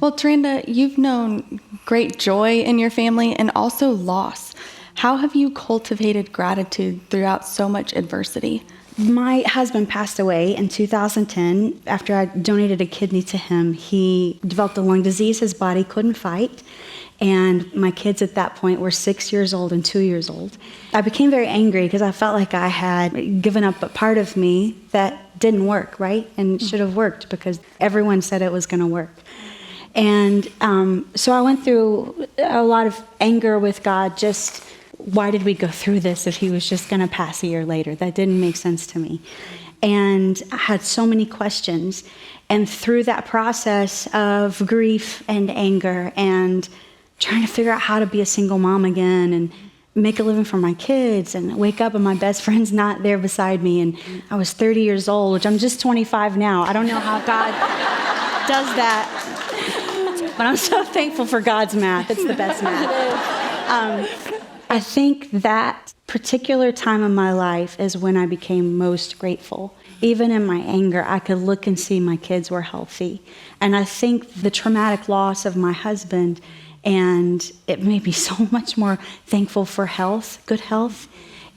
Well, TaRanda, you've known great joy in your family and also loss. How have you cultivated gratitude throughout so much adversity? My husband passed away in 2010 after I donated a kidney to him. He developed a lung disease. His body couldn't fight. And my kids at that point were 6 years old and 2 years old. I became very angry because I felt like I had given up a part of me that didn't work, right? And should have worked because everyone said it was going to work. And so I went through a lot of anger with God. Just why did we go through this if he was just going to pass a year later? That didn't make sense to me. And I had so many questions. And through that process of grief and anger and trying to figure out how to be a single mom again and make a living for my kids and wake up and my best friend's not there beside me. And I was 30 years old, which I'm just 25 now. I don't know how God does that. But I'm so thankful for God's math. It's the best math. I think that particular time in my life is when I became most grateful. Even in my anger, I could look and see my kids were healthy. And I think the traumatic loss of my husband, and it made me so much more thankful for health, good health.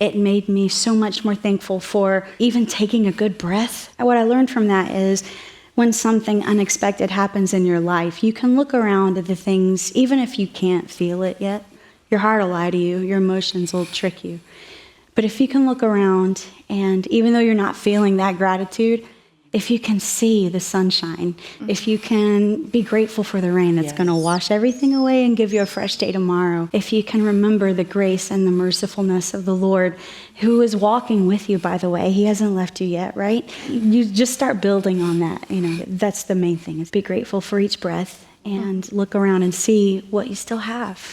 It made me so much more thankful for even taking a good breath. And what I learned from that is when something unexpected happens in your life, you can look around at the things, even if you can't feel it yet. Your heart will lie to you. Your emotions will trick you. But if you can look around, and even though you're not feeling that gratitude, if you can see the sunshine, if you can be grateful for the rain that's going to wash everything away and give you a fresh day tomorrow, if you can remember the grace and the mercifulness of the Lord, who is walking with you, by the way, he hasn't left you yet, right? You just start building on that. That's the main thing, is be grateful for each breath and look around and see what you still have.